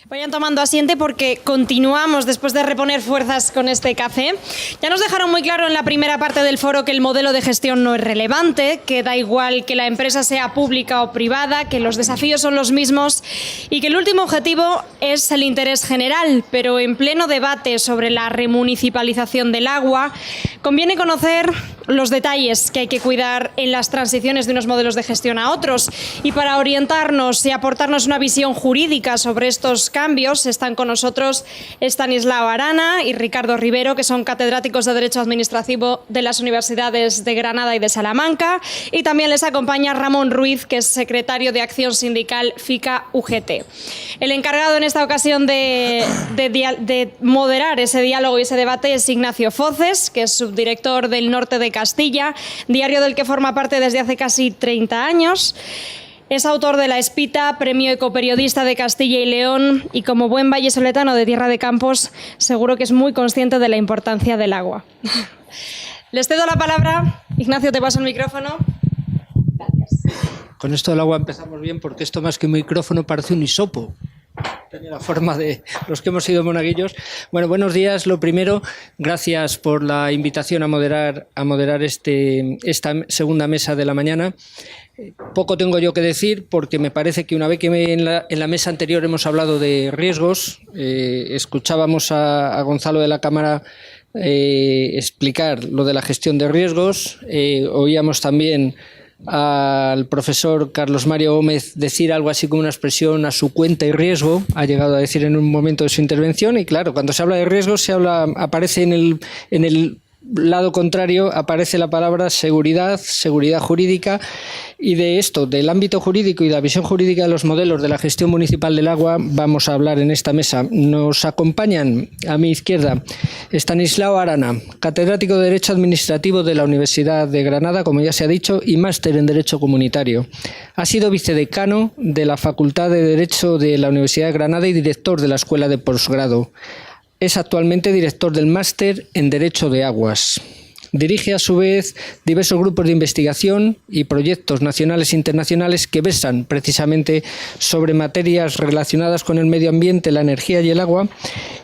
Vayan tomando asiento porque continuamos después de reponer fuerzas con este café. Ya nos dejaron muy claro en la primera parte del foro que el modelo de gestión no es relevante, que da igual que la empresa sea pública o privada, que los desafíos son los mismos y que el último objetivo es el interés general. Pero en pleno debate sobre la remunicipalización del agua, conviene conocer los detalles que hay que cuidar en las transiciones de unos modelos de gestión a otros. Y para orientarnos y aportarnos una visión jurídica sobre estos cambios están con nosotros Estanislao Arana y Ricardo Rivero, que son catedráticos de Derecho Administrativo de las Universidades de Granada y de Salamanca, y también les acompaña Ramón Ruiz, que es secretario de Acción Sindical FICA-UGT. El encargado en esta ocasión de moderar ese diálogo y ese debate es Ignacio Foces, que es subdirector del Norte de Castilla, diario del que forma parte desde hace casi 30 años. Es autor de La Espita, premio Ecoperiodista de Castilla y León, y como buen vallesoletano de Tierra de Campos, seguro que es muy consciente de la importancia del agua. Les cedo la palabra. Ignacio, te paso el micrófono. Gracias. Con esto del agua empezamos bien, porque esto más que un micrófono parece un hisopo. Tiene la forma de los que hemos sido monaguillos. Bueno, buenos días. Lo primero, gracias por la invitación a moderar esta segunda mesa de la mañana. Poco tengo yo que decir, porque me parece que una vez que en la mesa anterior hemos hablado de riesgos, escuchábamos a Gonzalo de la Cámara explicar lo de la gestión de riesgos, oíamos también al profesor Carlos Mario Gómez decir algo así como una expresión a su cuenta y riesgo, ha llegado a decir en un momento de su intervención, y claro, cuando se habla de riesgos aparece en el lado contrario, aparece la palabra seguridad jurídica, y de esto, del ámbito jurídico y de la visión jurídica de los modelos de la gestión municipal del agua, vamos a hablar en esta mesa. Nos acompañan a mi izquierda Estanislao Arana, catedrático de Derecho Administrativo de la Universidad de Granada, como ya se ha dicho, y máster en Derecho Comunitario. Ha sido vicedecano de la Facultad de Derecho de la Universidad de Granada y director de la Escuela de Posgrado. Es actualmente director del máster en Derecho de Aguas. Dirige a su vez diversos grupos de investigación y proyectos nacionales e internacionales que versan precisamente sobre materias relacionadas con el medio ambiente, la energía y el agua,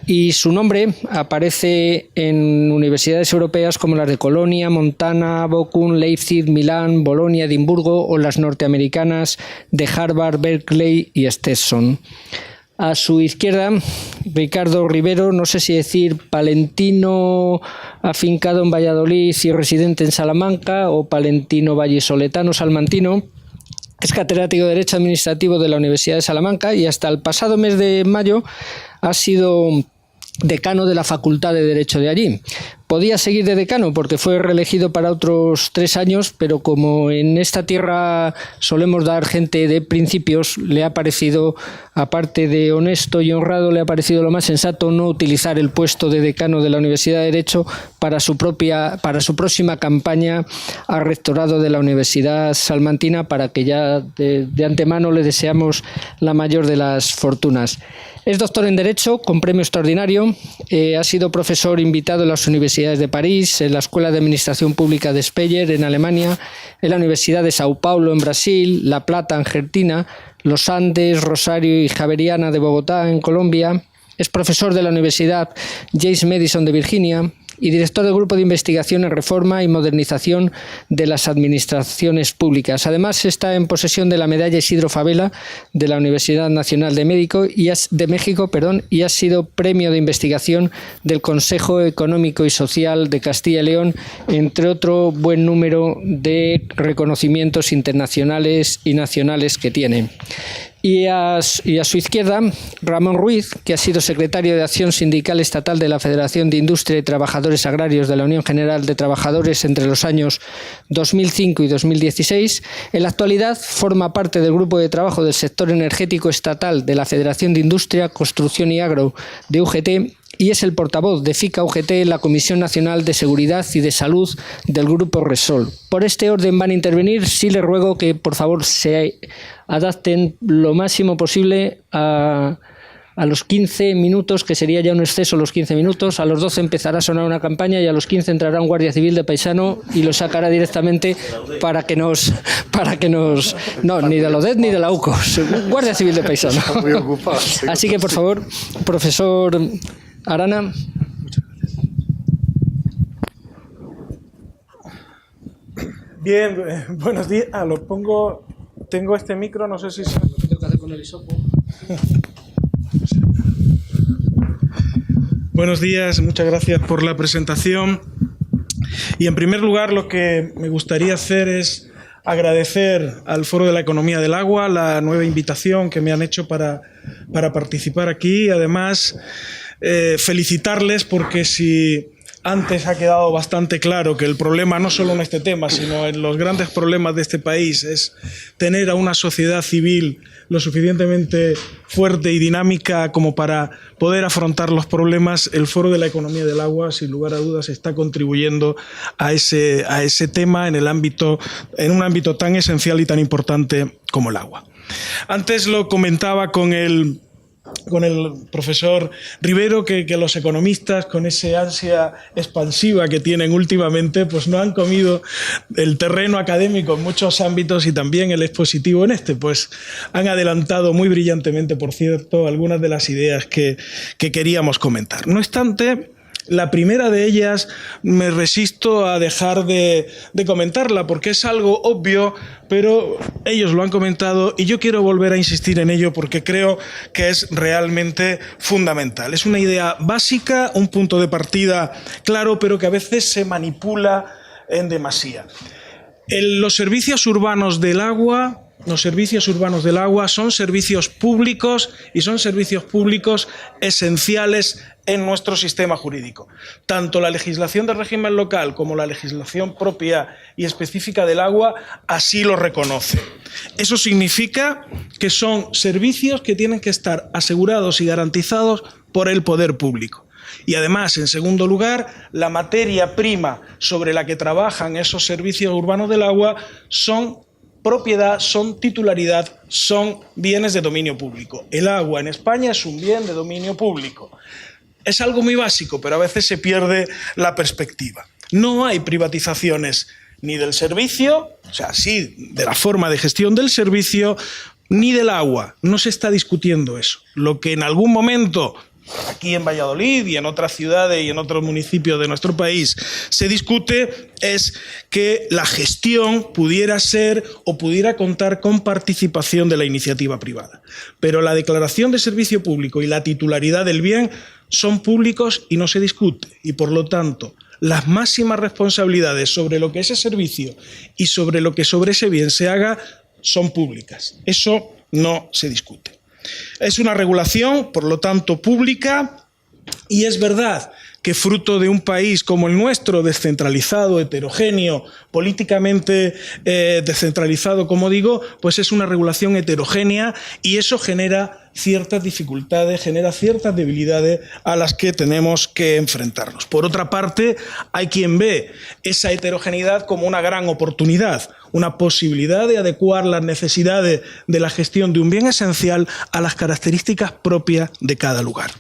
y su nombre aparece en universidades europeas como las de Colonia, Montana, Bochum, Leipzig, Milán, Bolonia, Edimburgo, o las norteamericanas de Harvard, Berkeley y Stetson. A su izquierda, Ricardo Rivero, no sé si decir palentino afincado en Valladolid y residente en Salamanca, o palentino vallisoletano salmantino. Es catedrático de Derecho Administrativo de la Universidad de Salamanca y hasta el pasado mes de mayo ha sido decano de la Facultad de Derecho de allí. Podía seguir de decano porque fue reelegido para otros 3 años, pero como en esta tierra solemos dar gente de principios, le ha parecido, aparte de honesto y honrado, le ha parecido lo más sensato no utilizar el puesto de decano de la Universidad de Derecho para su próxima campaña al rectorado de la Universidad Salmantina, para que ya de antemano le deseamos la mayor de las fortunas. Es doctor en Derecho con premio extraordinario, ha sido profesor invitado en las universidades de París, en la Escuela de Administración Pública de Speyer en Alemania, en la Universidad de Sao Paulo en Brasil, La Plata en Argentina, Los Andes, Rosario y Javeriana de Bogotá en Colombia. Es profesor de la Universidad James Madison de Virginia y director del Grupo de Investigación en Reforma y Modernización de las Administraciones Públicas. Además, está en posesión de la Medalla Isidro Fabela de la Universidad Nacional de México y ha sido premio de investigación del Consejo Económico y Social de Castilla y León, entre otro buen número de reconocimientos internacionales y nacionales que tiene. Y a su izquierda, Ramón Ruiz, que ha sido secretario de Acción Sindical Estatal de la Federación de Industria y Trabajadores Agrarios de la Unión General de Trabajadores entre los años 2005 y 2016. En la actualidad forma parte del Grupo de Trabajo del Sector Energético Estatal de la Federación de Industria, Construcción y Agro de UGT, y es el portavoz de FICA-UGT en la Comisión Nacional de Seguridad y de Salud del Grupo Resol. Por este orden van a intervenir. Sí les ruego que por favor se adapten lo máximo posible a A los 15 minutos, que sería ya un exceso los 15 minutos, a los 12 empezará a sonar una campaña y a los 15 entrará un guardia civil de paisano y lo sacará directamente para que nos... No, ni de la ODED ni de la UCOS, guardia civil de paisano. Así que, por favor, profesor Arana. Bien, buenos días. Lo pongo... Tengo este micro, no sé si... Tengo que hacer con el hisopo. Buenos días, muchas gracias por la presentación. Y en primer lugar, lo que me gustaría hacer es agradecer al Foro de la Economía del Agua la nueva invitación que me han hecho para participar aquí. Además, felicitarles porque si antes ha quedado bastante claro que el problema no solo en este tema, sino en los grandes problemas de este país es tener a una sociedad civil lo suficientemente fuerte y dinámica como para poder afrontar los problemas, el Foro de la Economía del Agua, sin lugar a dudas, está contribuyendo a ese tema en un ámbito tan esencial y tan importante como el agua. Antes lo comentaba con el profesor Rivero que los economistas, con esa ansia expansiva que tienen últimamente, pues no han comido el terreno académico en muchos ámbitos y también el expositivo en este, pues han adelantado muy brillantemente, por cierto, algunas de las ideas que queríamos comentar. No obstante, la primera de ellas me resisto a dejar de comentarla porque es algo obvio, pero ellos lo han comentado y yo quiero volver a insistir en ello porque creo que es realmente fundamental. Es una idea básica, un punto de partida claro, pero que a veces se manipula en demasía. Los servicios urbanos del agua son servicios públicos y son servicios públicos esenciales en nuestro sistema jurídico. Tanto la legislación del régimen local como la legislación propia y específica del agua así lo reconoce. Eso significa que son servicios que tienen que estar asegurados y garantizados por el poder público. Y además, en segundo lugar, la materia prima sobre la que trabajan esos servicios urbanos del agua son propiedad, son titularidad, son bienes de dominio público. El agua en España es un bien de dominio público. Es algo muy básico, pero a veces se pierde la perspectiva. No hay privatizaciones ni del servicio, o sea, sí, de la forma de gestión del servicio, ni del agua. No se está discutiendo eso. Lo que en algún momento, aquí en Valladolid y en otras ciudades y en otros municipios de nuestro país, se discute es que la gestión pudiera ser o pudiera contar con participación de la iniciativa privada. Pero la declaración de servicio público y la titularidad del bien son públicos y no se discute. Y por lo tanto, las máximas responsabilidades sobre lo que ese servicio y sobre lo que sobre ese bien se haga son públicas. Eso no se discute. Es una regulación, por lo tanto, pública, y es verdad que fruto de un país como el nuestro, descentralizado, heterogéneo, políticamente descentralizado, como digo, pues es una regulación heterogénea y eso genera ciertas dificultades, genera ciertas debilidades a las que tenemos que enfrentarnos. Por otra parte, hay quien ve esa heterogeneidad como una gran oportunidad, una posibilidad de adecuar las necesidades de la gestión de un bien esencial a las características propias de cada lugar.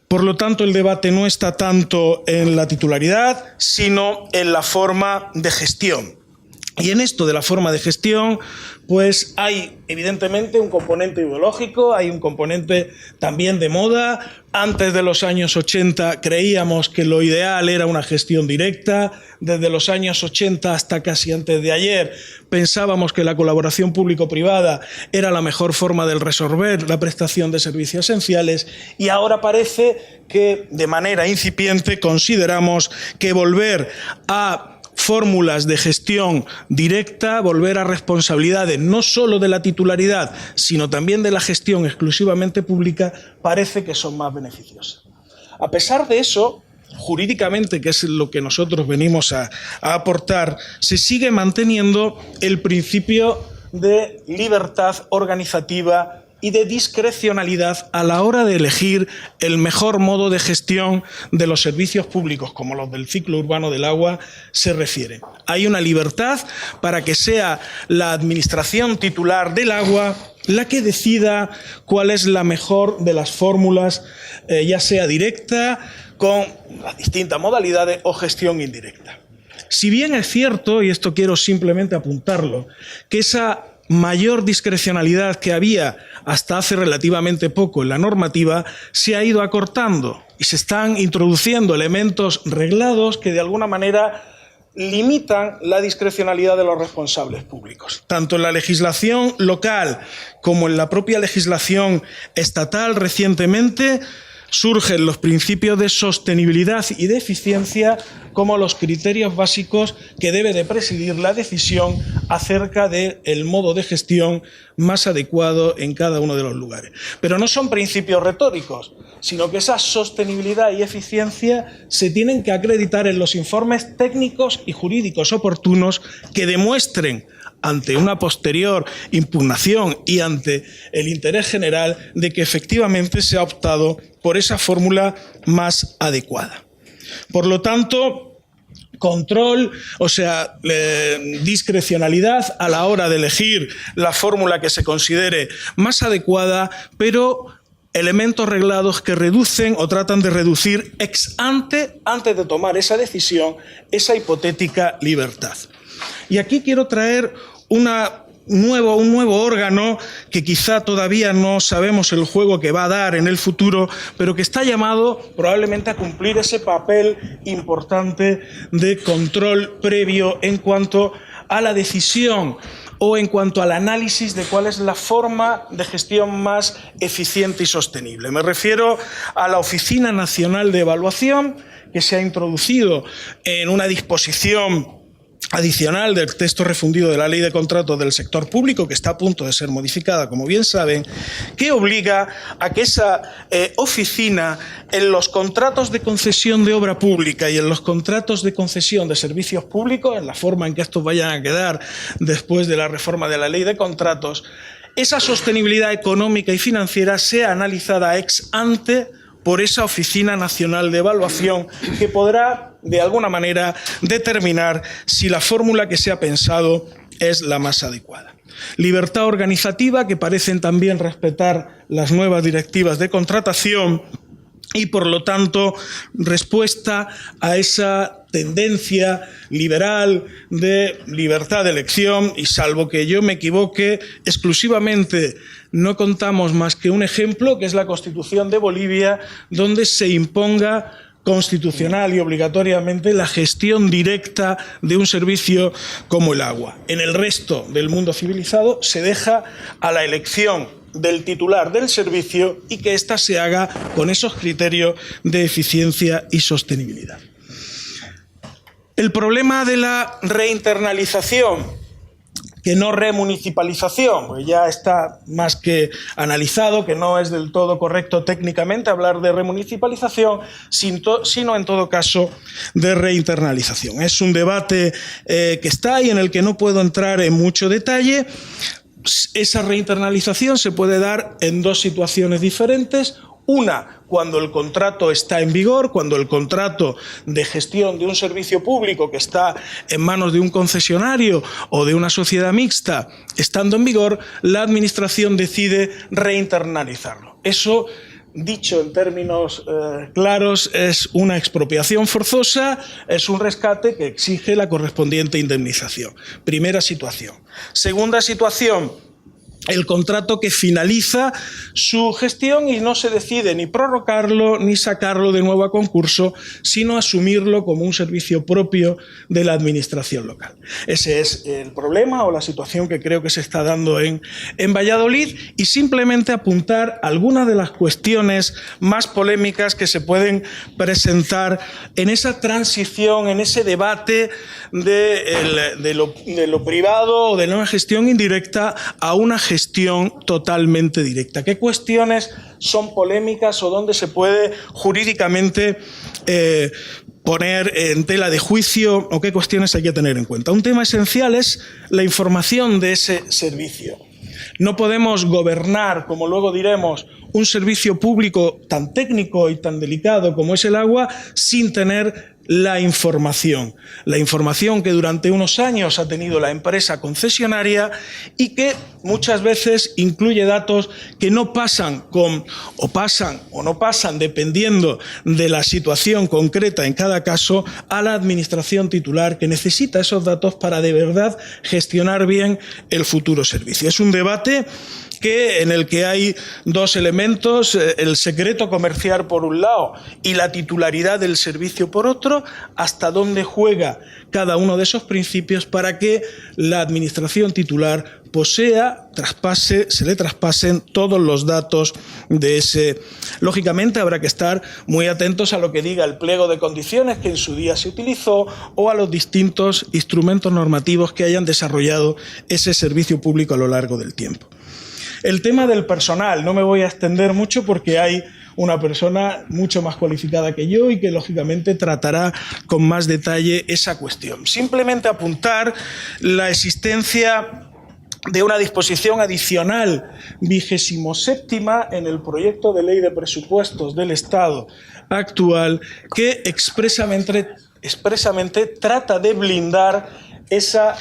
Por lo tanto, el debate no está tanto en la titularidad, sino en la forma de gestión. Y en esto de la forma de gestión, pues hay evidentemente un componente ideológico, hay un componente también de moda. Antes de los años 80 creíamos que lo ideal era una gestión directa. Desde los años 80 hasta casi antes de ayer pensábamos que la colaboración público-privada era la mejor forma de resolver la prestación de servicios esenciales y ahora parece que de manera incipiente consideramos que volver a fórmulas de gestión directa, volver a responsabilidades no solo de la titularidad, sino también de la gestión exclusivamente pública, parece que son más beneficiosas. A pesar de eso, jurídicamente, que es lo que nosotros venimos a aportar, se sigue manteniendo el principio de libertad organizativa y de discrecionalidad a la hora de elegir el mejor modo de gestión de los servicios públicos, como los del ciclo urbano del agua se refiere. Hay una libertad para que sea la administración titular del agua la que decida cuál es la mejor de las fórmulas, ya sea directa, con las distintas modalidades, o gestión indirecta. Si bien es cierto, y esto quiero simplemente apuntarlo, que esa mayor discrecionalidad que había hasta hace relativamente poco en la normativa se ha ido acortando y se están introduciendo elementos reglados que de alguna manera limitan la discrecionalidad de los responsables públicos. Tanto en la legislación local como en la propia legislación estatal recientemente surgen los principios de sostenibilidad y de eficiencia como los criterios básicos que debe de presidir la decisión acerca del modo de gestión más adecuado en cada uno de los lugares. Pero no son principios retóricos, sino que esa sostenibilidad y eficiencia se tienen que acreditar en los informes técnicos y jurídicos oportunos que demuestren ante una posterior impugnación y ante el interés general de que efectivamente se ha optado por esa fórmula más adecuada. Por lo tanto, control, discrecionalidad a la hora de elegir la fórmula que se considere más adecuada, pero elementos reglados que reducen o tratan de reducir ex ante, antes de tomar esa decisión, esa hipotética libertad. Y aquí quiero traer un nuevo órgano que quizá todavía no sabemos el juego que va a dar en el futuro, pero que está llamado probablemente a cumplir ese papel importante de control previo en cuanto a la decisión o en cuanto al análisis de cuál es la forma de gestión más eficiente y sostenible. Me refiero a la Oficina Nacional de Evaluación, que se ha introducido en una disposición adicional del texto refundido de la Ley de Contratos del Sector Público, que está a punto de ser modificada, como bien saben, que obliga a que esa oficina, en los contratos de concesión de obra pública y en los contratos de concesión de servicios públicos, en la forma en que estos vayan a quedar después de la reforma de la Ley de Contratos, esa sostenibilidad económica y financiera sea analizada ex ante por esa Oficina Nacional de Evaluación, que podrá, de alguna manera, determinar si la fórmula que se ha pensado es la más adecuada. Libertad organizativa, que parecen también respetar las nuevas directivas de contratación y, por lo tanto, respuesta a esa tendencia liberal de libertad de elección, y salvo que yo me equivoque, exclusivamente no contamos más que un ejemplo, que es la Constitución de Bolivia, donde se imponga constitucional y obligatoriamente la gestión directa de un servicio como el agua. En el resto del mundo civilizado se deja a la elección del titular del servicio y que ésta se haga con esos criterios de eficiencia y sostenibilidad. El problema de la reinternalización, que no remunicipalización, pues ya está más que analizado, que no es del todo correcto técnicamente hablar de remunicipalización, sino en todo caso de reinternalización. Es un debate que está ahí, en el que no puedo entrar en mucho detalle. Esa reinternalización se puede dar en dos situaciones diferentes. Una, cuando el contrato está en vigor, cuando el contrato de gestión de un servicio público que está en manos de un concesionario o de una sociedad mixta, estando en vigor, la Administración decide reinternalizarlo. Eso, dicho en términos claros, es una expropiación forzosa, es un rescate que exige la correspondiente indemnización. Primera situación. Segunda situación, el contrato que finaliza su gestión y no se decide ni prorrogarlo ni sacarlo de nuevo a concurso, sino asumirlo como un servicio propio de la administración local. Ese es el problema o la situación que creo que se está dando en Valladolid, y simplemente apuntar algunas de las cuestiones más polémicas que se pueden presentar en esa transición, en ese debate de lo privado o de una gestión indirecta a una gestión totalmente directa. ¿Qué cuestiones son polémicas o dónde se puede jurídicamente poner en tela de juicio, o qué cuestiones hay que tener en cuenta? Un tema esencial es la información de ese servicio. No podemos gobernar, como luego diremos, un servicio público tan técnico y tan delicado como es el agua sin tener la información que durante unos años ha tenido la empresa concesionaria y que muchas veces incluye datos que no pasan o no pasan dependiendo de la situación concreta en cada caso a la administración titular, que necesita esos datos para de verdad gestionar bien el futuro servicio. Es un debate en el que hay dos elementos, el secreto comercial por un lado y la titularidad del servicio por otro, hasta dónde juega cada uno de esos principios para que la administración titular posea, se le traspasen todos los datos de ese. Lógicamente habrá que estar muy atentos a lo que diga el pliego de condiciones que en su día se utilizó o a los distintos instrumentos normativos que hayan desarrollado ese servicio público a lo largo del tiempo. El tema del personal, no me voy a extender mucho porque hay una persona mucho más cualificada que yo y que lógicamente tratará con más detalle esa cuestión. Simplemente apuntar la existencia de una disposición adicional 27ª en el proyecto de ley de presupuestos del Estado actual que expresamente trata de blindar esa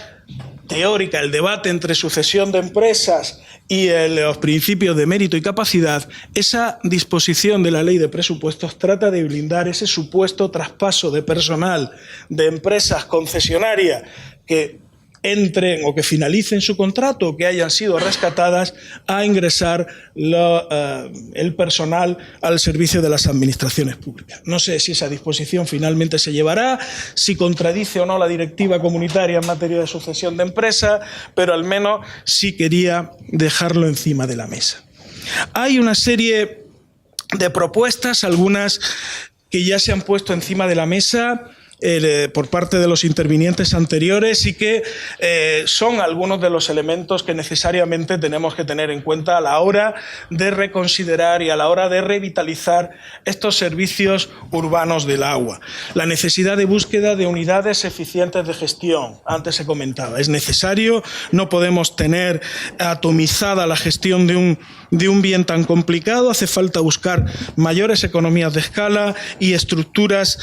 teórica, el debate entre sucesión de empresas y los principios de mérito y capacidad. Esa disposición de la ley de presupuestos trata de blindar ese supuesto traspaso de personal de empresas concesionarias que entren o que finalicen su contrato o que hayan sido rescatadas a ingresar el personal al servicio de las administraciones públicas. No sé si esa disposición finalmente se llevará, si contradice o no la directiva comunitaria en materia de sucesión de empresas, pero al menos sí quería dejarlo encima de la mesa. Hay una serie de propuestas, algunas que ya se han puesto encima de la mesa por parte de los intervinientes anteriores y que son algunos de los elementos que necesariamente tenemos que tener en cuenta a la hora de reconsiderar y a la hora de revitalizar estos servicios urbanos del agua. La necesidad de búsqueda de unidades eficientes de gestión, antes se comentaba, es necesario, no podemos tener atomizada la gestión de un bien tan complicado, hace falta buscar mayores economías de escala y estructuras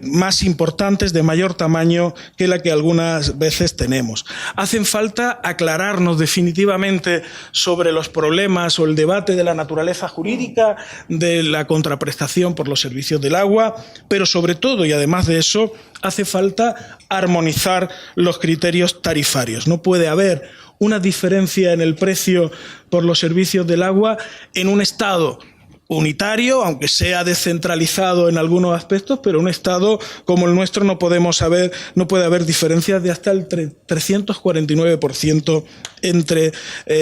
más importantes, de mayor tamaño que la que algunas veces tenemos. Hacen falta aclararnos definitivamente sobre los problemas o el debate de la naturaleza jurídica de la contraprestación por los servicios del agua, pero sobre todo, y además de eso, hace falta armonizar los criterios tarifarios. No puede haber una diferencia en el precio por los servicios del agua en un Estado unitario, aunque sea descentralizado en algunos aspectos, pero un Estado como el nuestro no puede haber diferencias de hasta el 349% entre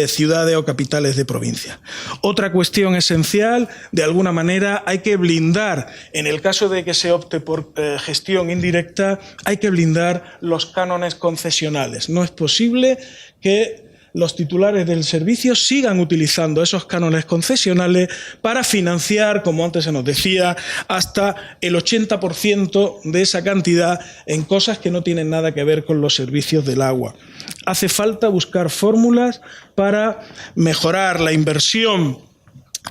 ciudades o capitales de provincia. Otra cuestión esencial, de alguna manera, hay que blindar, en el caso de que se opte por gestión indirecta, hay que blindar los cánones concesionales. No es posible que los titulares del servicio sigan utilizando esos cánones concesionales para financiar, como antes se nos decía, hasta el 80% de esa cantidad en cosas que no tienen nada que ver con los servicios del agua. Hace falta buscar fórmulas para mejorar la inversión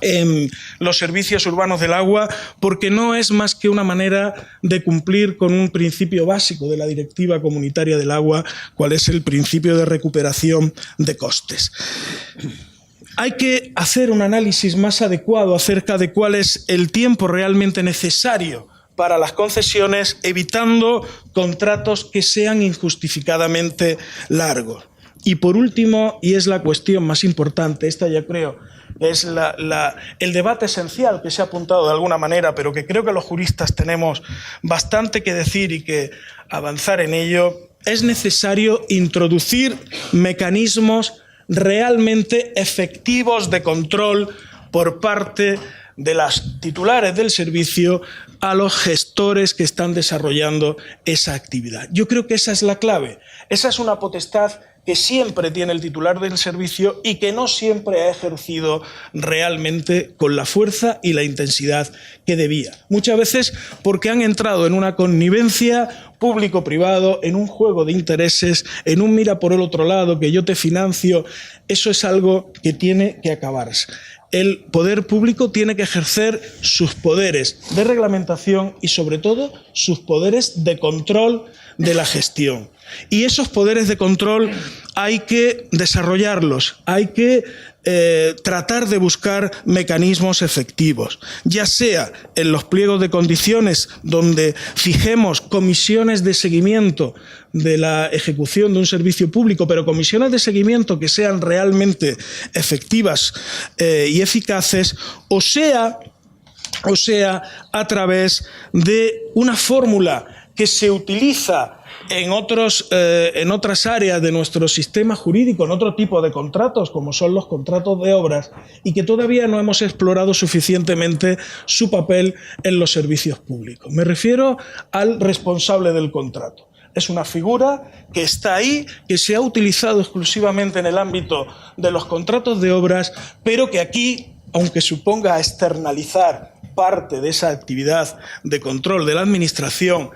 en los servicios urbanos del agua, porque no es más que una manera de cumplir con un principio básico de la Directiva Comunitaria del Agua, cuál es el principio de recuperación de costes. Hay que hacer un análisis más adecuado acerca de cuál es el tiempo realmente necesario para las concesiones, evitando contratos que sean injustificadamente largos. Y por último, y es la cuestión más importante, esta ya creo es el debate esencial que se ha apuntado de alguna manera, pero que creo que los juristas tenemos bastante que decir y que avanzar en ello, es necesario introducir mecanismos realmente efectivos de control por parte de las titulares del servicio a los gestores que están desarrollando esa actividad. Yo creo que esa es la clave. Esa es una potestad que siempre tiene el titular del servicio y que no siempre ha ejercido realmente con la fuerza y la intensidad que debía. Muchas veces porque han entrado en una connivencia público-privado, en un juego de intereses, en un mira por el otro lado, que yo te financio. Eso es algo que tiene que acabarse. El poder público tiene que ejercer sus poderes de reglamentación y, sobre todo, sus poderes de control de la gestión. Y esos poderes de control hay que desarrollarlos, hay que tratar de buscar mecanismos efectivos, ya sea en los pliegos de condiciones donde fijemos comisiones de seguimiento de la ejecución de un servicio público, pero comisiones de seguimiento que sean realmente efectivas y eficaces, o sea a través de una fórmula que se utiliza en otras áreas de nuestro sistema jurídico, en otro tipo de contratos, como son los contratos de obras, y que todavía no hemos explorado suficientemente su papel en los servicios públicos. Me refiero al responsable del contrato. Es una figura que está ahí, que se ha utilizado exclusivamente en el ámbito de los contratos de obras, pero que aquí, aunque suponga externalizar parte de esa actividad de control de la Administración,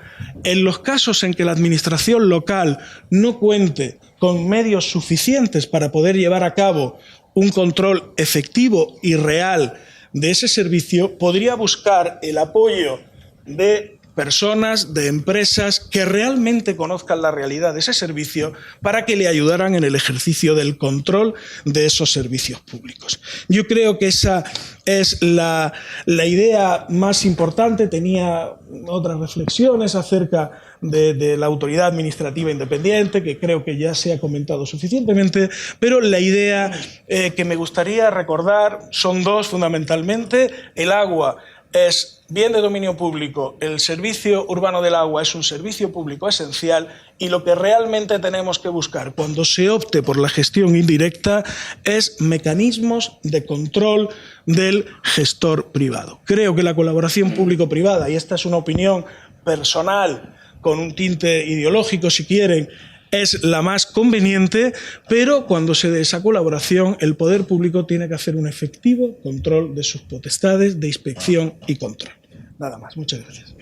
en los casos en que la Administración local no cuente con medios suficientes para poder llevar a cabo un control efectivo y real de ese servicio, podría buscar el apoyo de personas, de empresas que realmente conozcan la realidad de ese servicio para que le ayudaran en el ejercicio del control de esos servicios públicos. Yo creo que esa es la idea más importante. Tenía otras reflexiones acerca de la autoridad administrativa independiente, que creo que ya se ha comentado suficientemente, pero la idea que me gustaría recordar son dos fundamentalmente. El agua es bien de dominio público, el servicio urbano del agua es un servicio público esencial, y lo que realmente tenemos que buscar cuando se opte por la gestión indirecta es mecanismos de control del gestor privado. Creo que la colaboración público-privada, y esta es una opinión personal con un tinte ideológico si quieren, es la más conveniente, pero cuando se dé esa colaboración, el poder público tiene que hacer un efectivo control de sus potestades de inspección y control. Nada más. Muchas gracias.